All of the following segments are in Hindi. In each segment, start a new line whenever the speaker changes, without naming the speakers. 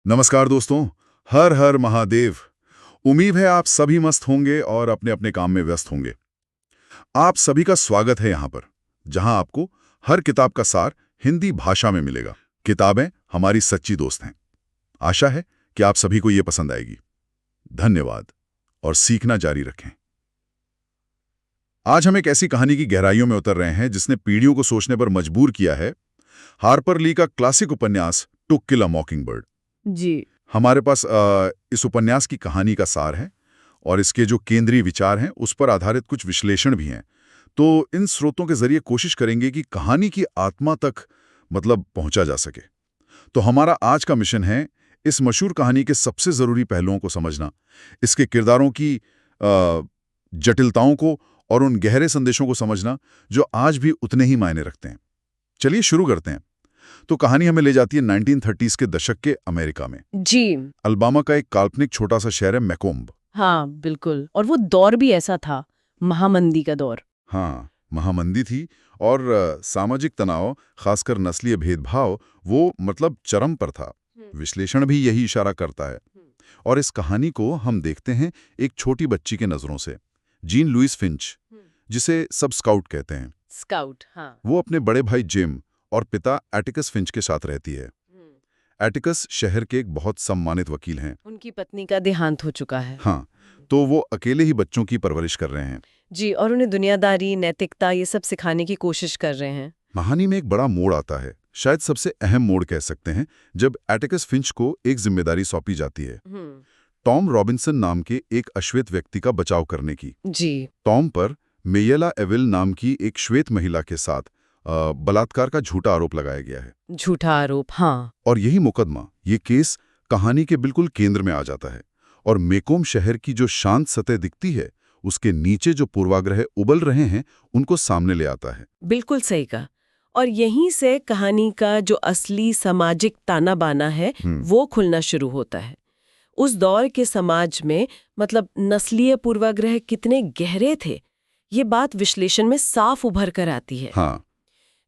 नमस्कार दोस्तों। हर हर महादेव। उम्मीद है आप सभी मस्त होंगे और अपने अपने काम में व्यस्त होंगे। आप सभी का स्वागत है यहाँ पर, जहाँ आपको हर किताब का सार हिंदी भाषा में मिलेगा। किताबें हमारी सच्ची दोस्त हैं। आशा है कि आप सभी को ये पसंद आएगी। धन्यवाद और सीखना जारी रखें। आज हम एक ऐसी कहानी की गहराइयों में उतर रहे हैं जिसने पीढ़ियों को सोचने पर मजबूर किया है। हार्पर ली का क्लासिक उपन्यास टू किल अ मॉकिंगबर्ड।
जी।
हमारे पास इस उपन्यास की कहानी का सार है और इसके जो केंद्रीय विचार हैं उस पर आधारित कुछ विश्लेषण भी हैं। तो इन स्रोतों के जरिए कोशिश करेंगे कि कहानी की आत्मा तक पहुंचा जा सके। तो हमारा आज का मिशन है इस मशहूर कहानी के सबसे जरूरी पहलुओं को समझना, इसके किरदारों की जटिलताओं को और उन गहरे संदेशों को समझना जो आज भी उतने ही मायने रखते हैं। चलिए शुरू करते हैं। तो कहानी हमें ले जाती है 1930s के दशक के अमेरिका में।
जी।
अलबामा का एक काल्पनिक छोटा सा शहर है मैकोम्ब।
हाँ बिल्कुल, और वो दौर भी ऐसा था, महामंदी का दौर।
हाँ, महामंदी थी और सामाजिक तनाव, खासकर नस्लीय भेदभाव, वो चरम पर था। विश्लेषण भी यही इशारा करता है। और इस कहानी को हम देखते हैं एक छोटी बच्ची के नजरों से, जीन लुइस फिंच, जिसे सब स्काउट कहते हैं।
स्काउट, हाँ।
वो अपने बड़े भाई जिम और पिता एटिकस फिंच के साथ रहती है। एटिकस शहर के एक बहुत सम्मानित वकील हैं।
उनकी पत्नी का देहांत हो चुका है।
हाँ, तो वो अकेले ही बच्चों की परवरिश कर रहे हैं।
जी, और उन्हें दुनियादारी, नैतिकता ये सब सिखाने की कोशिश कर रहे हैं।
कहानी में एक बड़ा मोड़ आता है, शायद सबसे अहम मोड़ कह सकते हैं, जब एटिकस फिंच को एक जिम्मेदारी सौंपी जाती है टॉम रॉबिन्सन नाम के एक अश्वेत व्यक्ति का बचाव करने की।
जी।
टॉम पर मेयला एविल नाम की एक श्वेत महिला के साथ बलात्कार का झूठा आरोप लगाया गया है।
झूठा आरोप, हाँ।
और यही मुकदमा, ये केस कहानी के बिल्कुल केंद्र में आ जाता है और मैकोम्ब शहर की जो शांत सतह दिखती है, उसके नीचे जो पूर्वाग्रह उबल रहे हैं उनको सामने ले आता है।
बिल्कुल सही कहा। और यहीं से कहानी का जो असली सामाजिक ताना बाना है वो खुलना शुरू होता है। उस दौर के समाज में नस्लीय पूर्वाग्रह कितने गहरे थे, ये बात विश्लेषण में साफ उभर कर आती है।
हाँ।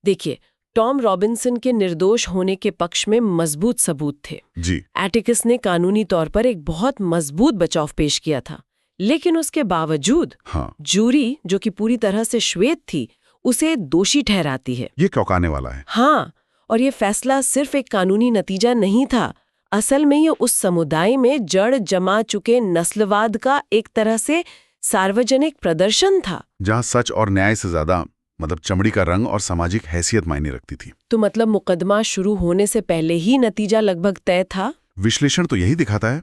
देखिए, टॉम रॉबिन्सन के निर्दोष होने के पक्ष में मजबूत सबूत थे।
जी।
एटिकस ने कानूनी तौर पर एक बहुत मजबूत बचाव पेश किया था, लेकिन उसके बावजूद जूरी, जो कि पूरी तरह से श्वेत थी, उसे दोषी ठहराती है।
ये चौंकाने वाला है।
हाँ, और ये फैसला सिर्फ एक कानूनी नतीजा नहीं था, असल में ये उस समुदाय में जड़ जमा चुके नस्लवाद का एक तरह से सार्वजनिक प्रदर्शन था,
जहाँ सच और न्याय से ज्यादा चमड़ी का रंग और सामाजिक हैसियत मायने रखती थी।
तो मुकदमा शुरू होने से पहले ही नतीजा लगभग तय था।
विश्लेषण तो यही दिखाता है।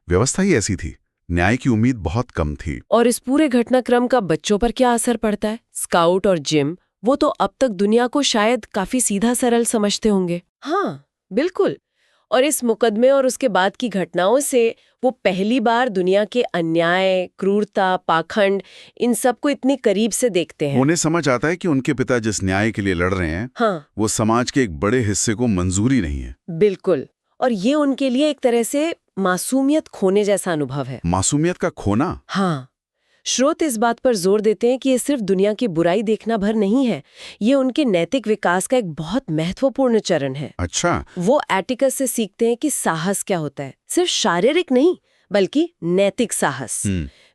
व्यवस्था ही ऐसी थी, न्याय की उम्मीद बहुत कम थी।
और इस पूरे घटनाक्रम का बच्चों पर क्या असर पड़ता है? स्काउट और जिम, वो तो अब तक दुनिया को शायद काफी सीधा सरल समझते होंगे। हाँ बिल्कुल। और इस मुकदमे और उसके बाद की घटनाओं से वो पहली बार दुनिया के अन्याय, क्रूरता, पाखंड, इन सब को इतनी करीब से देखते हैं।
उन्हें समझ आता है कि उनके पिता जिस न्याय के लिए लड़ रहे हैं, वो समाज के एक बड़े हिस्से को मंजूरी नहीं है।
बिल्कुल। और ये उनके लिए एक तरह से मासूमियत खोने जैसा अनुभव है।
मासूमियत का खोना?
हाँ। स्रोत इस बात पर जोर देते हैं कि ये सिर्फ दुनिया की बुराई देखना भर नहीं है, ये उनके नैतिक विकास का एक बहुत महत्वपूर्ण चरण है।
अच्छा।
वो एटिकस से सीखते हैं कि साहस क्या होता है, सिर्फ शारीरिक नहीं बल्कि नैतिक साहस।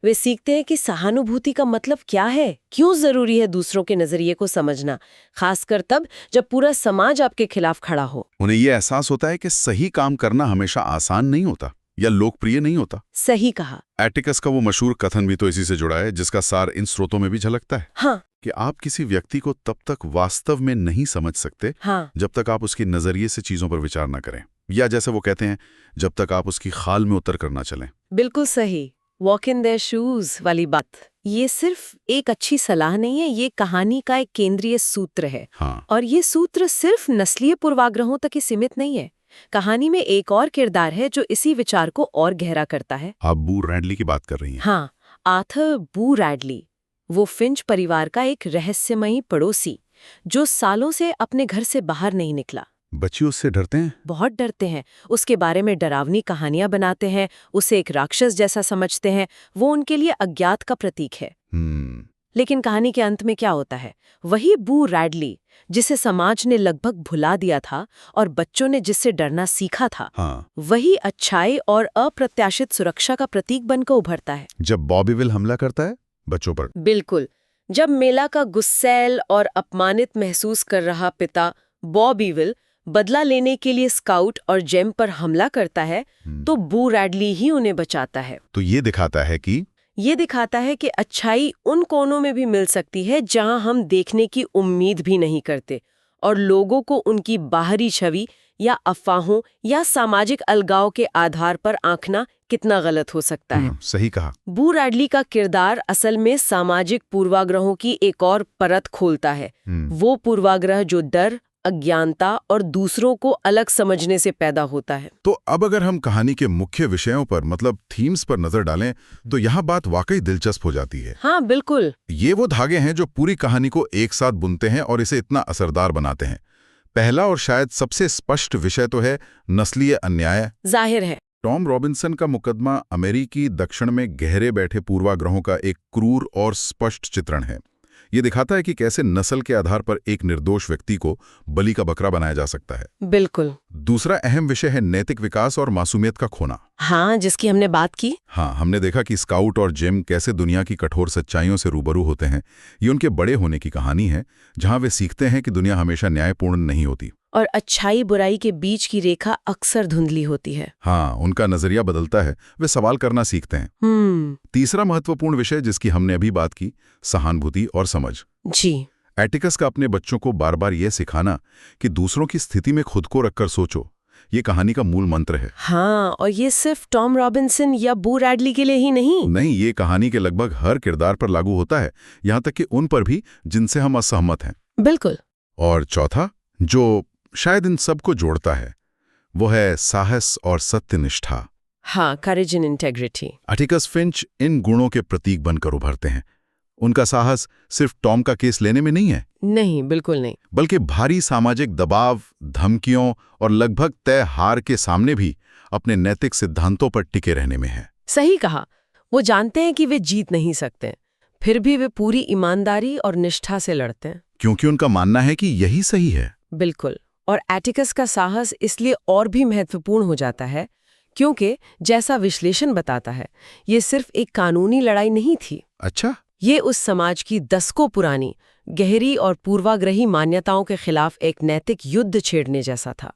वे सीखते हैं कि सहानुभूति का मतलब क्या है, क्यों जरूरी है दूसरों के नजरिए को समझना, खासकर तब जब पूरा समाज आपके खिलाफ खड़ा हो।
उन्हें ये एहसास होता है कि सही काम करना हमेशा आसान नहीं होता या लोकप्रिय नहीं होता।
सही कहा।
एटिकस का वो मशहूर कथन भी तो इसी से जुड़ा है, जिसका सार इन स्रोतों में भी झलकता है।
हाँ।
कि आप किसी व्यक्ति को तब तक वास्तव में नहीं समझ सकते जब तक आप उसके नजरिए से चीजों पर विचार न करें, या जैसे वो कहते हैं, जब तक आप उसकी खाल में उतर कर ना चलें।
बिल्कुल सही। वॉक इन देयर शूज वाली बात, ये सिर्फ एक अच्छी सलाह नहीं है, ये कहानी का एक केंद्रीय सूत्र है। और ये सूत्र सिर्फ नस्लीय पूर्वाग्रहों तक ही सीमित नहीं है। कहानी में एक और किरदार है जो इसी विचार को और गहरा करता है।
आप बू रैडली की बात कर रही हैं।
हाँ, आर्थर बू रैडली, वो फिंच परिवार का एक रहस्यमयी पड़ोसी जो सालों से अपने घर से बाहर नहीं निकला।
बच्चे उससे डरते हैं?
बहुत डरते हैं, उसके बारे में डरावनी कहानियां बनाते हैं, उसे एक राक्षस जैसा समझते हैं, वो उनके लिए अज्ञात का प्रतीक है। लेकिन कहानी के अंत में क्या होता है? वही बू रैडली, जिसे समाज ने लगभग भुला दिया था और बच्चों ने जिससे डरना सीखा था,
हाँ।
वही अच्छाई और अप्रत्याशित सुरक्षा का प्रतीक बनकर उभरता है।
जब बॉबी विल हमला करता है बच्चों पर।
बिल्कुल। जब मेला का गुस्सैल और अपमानित महसूस कर रहा पिता बॉब ईविल बदला लेने के लिए स्काउट और जेम पर हमला करता है, तो बू रैडली ही उन्हें बचाता है।
तो ये दिखाता है कि
अच्छाई उन कोनों में भी मिल सकती है जहां हम देखने की उम्मीद भी नहीं करते, और लोगों को उनकी बाहरी छवि या अफवाहों या सामाजिक अलगाव के आधार पर आंकना कितना गलत हो सकता है।
सही कहा।
बू रैडली का किरदार असल में सामाजिक पूर्वाग्रहों की एक और परत खोलता है। वो पूर्वाग्रह जो डर, अज्ञानता और दूसरों को अलग समझने से पैदा होता है।
तो अब अगर हम कहानी के मुख्य विषयों पर मतलब थीम्स पर नजर डालें तो यहाँ बात वाकई दिलचस्प हो जाती है।
हाँ बिल्कुल।
ये वो धागे हैं जो पूरी कहानी को एक साथ बुनते हैं और इसे इतना असरदार बनाते हैं। पहला और शायद सबसे स्पष्ट विषय तो है नस्लीय अन्याय।
जाहिर है
टॉम रॉबिन्सन का मुकदमा अमेरिकी दक्षिण में गहरे बैठे पूर्वाग्रहों का एक क्रूर और स्पष्ट चित्रण है। ये दिखाता है कि कैसे नस्ल के आधार पर एक निर्दोष व्यक्ति को बलि का बकरा बनाया जा सकता है।
बिल्कुल।
दूसरा अहम विषय है नैतिक विकास और मासूमियत का खोना।
हाँ, जिसकी हमने बात की।
हाँ, हमने देखा कि स्काउट और जिम कैसे दुनिया की कठोर सच्चाइयों से रूबरू होते हैं। ये उनके बड़े होने की कहानी है, जहां वे सीखते हैं कि दुनिया हमेशा न्यायपूर्ण नहीं होती
और अच्छाई बुराई के बीच की रेखा अक्सर धुंधली होती है।
हाँ, उनका नजरिया बदलता है, वे सवाल करना सीखते हैं। तीसरा महत्वपूर्ण विषय जिसकी हमने अभी बात की, सहानुभूति और समझ।
जी।
एटिकस का अपने बच्चों को बार बार यह सिखाना कि दूसरों की स्थिति में खुद को रखकर सोचो, ये कहानी का मूल मंत्र है।
हाँ, और ये सिर्फ टॉम रॉबिन्सन या बू रैडली के लिए ही नहीं,
ये कहानी के लगभग हर किरदार पर लागू होता है, यहाँ तक कि उन पर भी जिनसे हम असहमत हैं।
बिल्कुल।
और चौथा, जो शायद इन सबको जोड़ता है, वो है साहस और सत्यनिष्ठा।
हाँ, courage and integrity.
Atticus Finch इन गुणों के प्रतीक बनकर उभरते हैं। उनका साहस सिर्फ टॉम का केस लेने में नहीं है,
नहीं, बिल्कुल नहीं,
बल्कि भारी सामाजिक दबाव, धमकियों और लगभग तय हार के सामने भी अपने नैतिक सिद्धांतों पर टिके रहने में है।
सही कहा। वो जानते हैं कि वे जीत नहीं सकते, फिर भी वे पूरी ईमानदारी और निष्ठा से लड़ते हैं,
क्योंकि उनका मानना है कि यही सही है।
बिल्कुल। और एटिकस का साहस इसलिए और भी महत्वपूर्ण हो जाता है क्योंकि जैसा विश्लेषण बताता है, ये सिर्फ एक कानूनी लड़ाई नहीं थी।
अच्छा।
ये उस समाज की दशकों पुरानी गहरी और पूर्वाग्रही मान्यताओं के खिलाफ एक नैतिक युद्ध छेड़ने जैसा था।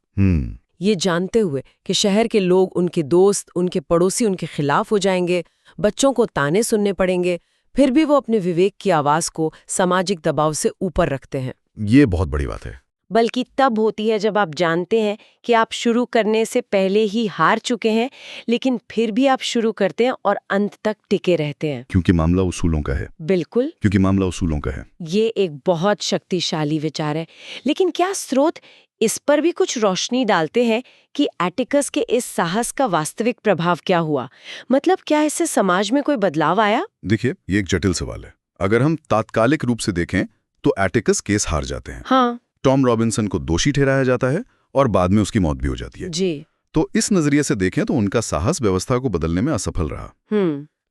ये जानते हुए कि शहर के लोग, उनके दोस्त, उनके पड़ोसी उनके खिलाफ हो जाएंगे, बच्चों को ताने सुनने पड़ेंगे, फिर भी वो अपने विवेक की आवाज को सामाजिक दबाव से ऊपर रखते हैं।
ये बहुत बड़ी बात है।
बल्कि तब होती है जब आप जानते हैं कि आप शुरू करने से पहले ही हार चुके हैं, लेकिन फिर भी आप शुरू करते हैं और अंत तक टिके रहते हैं।
क्योंकि मामला उसूलों का है।
बिल्कुल।
क्योंकि मामला उसूलों का है।
ये एक बहुत शक्तिशाली विचार है, लेकिन क्या स्रोत इस पर भी कुछ रोशनी डालते हैं कि एटिकस के इस साहस का वास्तविक प्रभाव क्या हुआ? मतलब क्या इससे समाज में कोई बदलाव आया?
देखिए, ये एक जटिल सवाल है। अगर हम तात्कालिक रूप से देखें तो एटिकस केस हार जाते हैं।
हाँ।
टॉम रॉबिन्सन को दोषी ठहराया जाता है और बाद में उसकी मौत भी हो जाती है।
जी।
तो इस नजरिए से देखें तो उनका साहस व्यवस्था को बदलने में असफल रहा।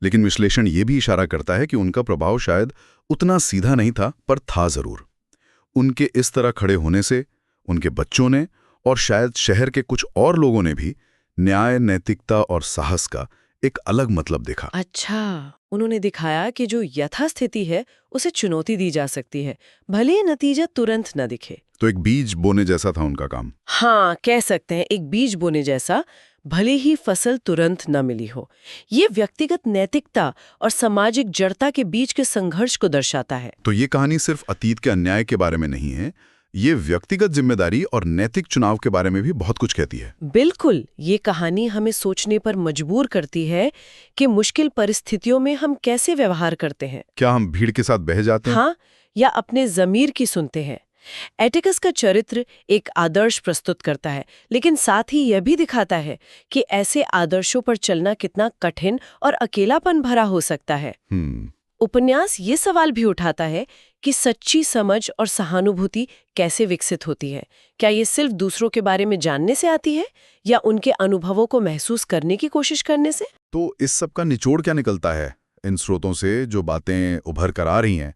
लेकिन विश्लेषण ये भी इशारा करता है कि उनका प्रभाव शायद उतना सीधा नहीं था, पर था जरूर। उनके इस तरह खड़े होने से उनके बच्चों ने और शायद शहर के कुछ और लोगों ने भी न्याय, नैतिकता और साहस का एक अलग मतलब देखा।
अच्छा, उन्होंने दिखाया कि जो यथास्थिति है उसे चुनौती दी जा सकती है, भले ही नतीजा तुरंत न दिखे।
तो एक बीज बोने जैसा था उनका काम।
हाँ, कह सकते हैं एक बीज बोने जैसा, भले ही फसल तुरंत न मिली हो। ये व्यक्तिगत नैतिकता और सामाजिक जड़ता के बीच के संघर्ष को दर्शाता है।
तो ये कहानी सिर्फ अतीत के अन्याय के बारे में नहीं है, ये व्यक्तिगत जिम्मेदारी और नैतिक चुनाव के बारे में भी बहुत कुछ कहती है।
बिल्कुल। ये कहानी हमें सोचने पर मजबूर करती है कि मुश्किल परिस्थितियों में हम कैसे व्यवहार करते हैं।
क्या हम भीड़ के साथ बह जाते हैं?
हाँ, या अपने ज़मीर की सुनते हैं। एटिकस का चरित्र एक आदर्श प्रस्तुत करता है, लेकिन साथ ही यह भी दिखाता है कि ऐसे आदर्शों पर चलना कितना कठिन और अकेलापन भरा हो सकता है। उपन्यास ये सवाल भी उठाता है कि सच्ची समझ और सहानुभूति कैसे विकसित होती है। क्या ये सिर्फ दूसरों के बारे में जानने से आती है या उनके अनुभवों को महसूस करने की कोशिश करने से?
तो इस सब का निचोड़ क्या निकलता है? इन स्रोतों से जो बातें उभर कर आ रही हैं,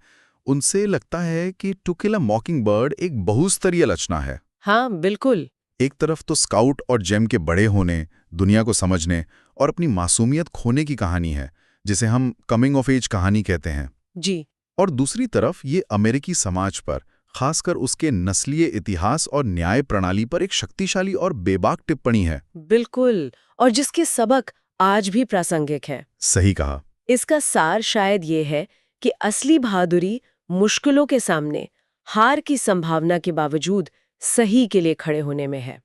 उनसे लगता है कि टू किल अ मॉकिंगबर्ड एक बहुस्तरीय रचना है।
हाँ, बिल्कुल।
एक तरफ तो स्काउट और जेम के बड़े होने, दुनिया को समझने और अपनी मासूमियत खोने की कहानी है, जिसे हम कमिंग ऑफ एज कहानी कहते हैं।
जी।
और दूसरी तरफ ये अमेरिकी समाज पर, खासकर उसके नस्लीय इतिहास और न्याय प्रणाली पर एक शक्तिशाली और बेबाक टिप्पणी है।
बिल्कुल, और जिसके सबक आज भी प्रासंगिक हैं।
सही कहा।
इसका सार शायद ये है कि असली बहादुरी मुश्किलों के सामने हार की संभावना के बावजूद सही के लिए खड़े होने में है।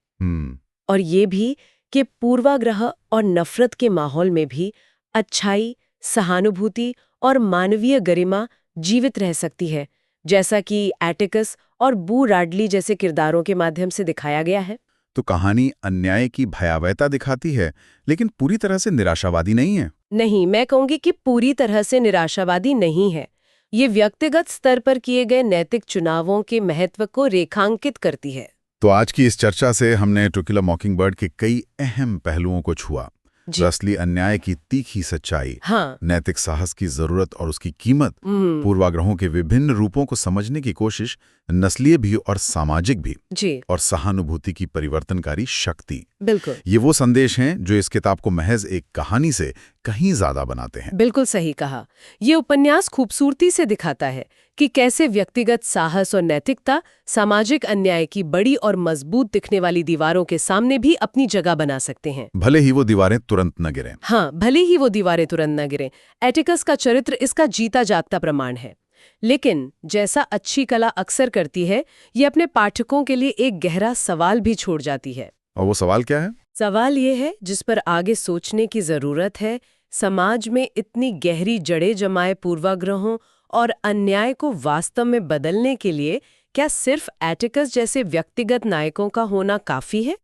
और ये भी कि पूर्वाग्रह और नफरत के माहौल में भी अच्छाई, सहानुभूति और मानवीय गरिमा जीवित रह सकती है, जैसा कि एटिकस और बू राडली जैसे किरदारों के माध्यम से दिखाया गया है।
तो कहानी अन्याय की भयावहता दिखाती है, लेकिन पूरी तरह से निराशावादी नहीं है।
नहीं, मैं कहूंगी कि पूरी तरह से निराशावादी नहीं है। ये व्यक्तिगत स्तर पर किए गए नैतिक चुनावों के महत्व को रेखांकित करती है।
तो आज की इस चर्चा से हमने टू किल अ मॉकिंगबर्ड के कई अहम पहलुओं को छुआ। असली अन्याय की तीखी सच्चाई,
हाँ।
नैतिक साहस की जरूरत और उसकी कीमत, पूर्वाग्रहों के विभिन्न रूपों को समझने की कोशिश, नस्लीय भी और सामाजिक भी,
जी।
और सहानुभूति की परिवर्तनकारी शक्ति।
बिल्कुल।
ये वो संदेश हैं जो इस किताब को महज एक कहानी से कहीं ज्यादा बनाते हैं।
बिल्कुल सही कहा। ये उपन्यास खूबसूरती से दिखाता है कि कैसे व्यक्तिगत साहस और नैतिकता सामाजिक अन्याय की बड़ी और मजबूत दिखने वाली दीवारों के सामने भी अपनी जगह बना सकते हैं,
भले ही वो दीवारें तुरंत न गिरें।
हाँ, भले ही वो दीवारें तुरंत न गिरें। एटिकस का चरित्र इसका जीता जागता प्रमाण है। लेकिन जैसा अच्छी कला अक्सर करती है, ये अपने पाठकों के लिए एक गहरा सवाल भी छोड़ जाती है।
और वो सवाल क्या है?
सवाल ये है जिस पर आगे सोचने की जरूरत है। समाज में इतनी गहरी जड़ें जमाए पूर्वाग्रहों और अन्याय को वास्तव में बदलने के लिए क्या सिर्फ एटिकस जैसे व्यक्तिगत नायकों का होना काफी है?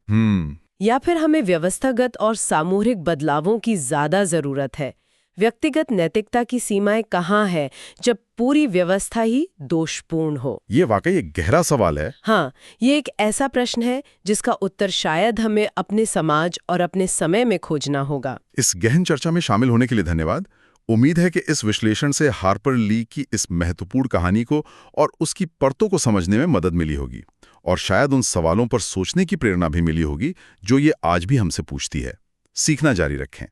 या फिर हमें व्यवस्थागत और सामूहिक बदलावों की ज्यादा जरूरत है? व्यक्तिगत नैतिकता की सीमाएं कहाँ है जब पूरी व्यवस्था ही दोषपूर्ण हो?
ये वाकई एक गहरा सवाल है।
हाँ, ये एक ऐसा प्रश्न है जिसका उत्तर शायद हमें अपने समाज और अपने समय में खोजना होगा।
इस गहन चर्चा में शामिल होने के लिए धन्यवाद। उम्मीद है कि इस विश्लेषण से हार्पर ली की इस महत्वपूर्ण कहानी को और उसकी परतों को समझने में मदद मिली होगी, और शायद उन सवालों पर सोचने की प्रेरणा भी मिली होगी जो ये आज भी हमसे पूछती है। सीखना जारी रखें।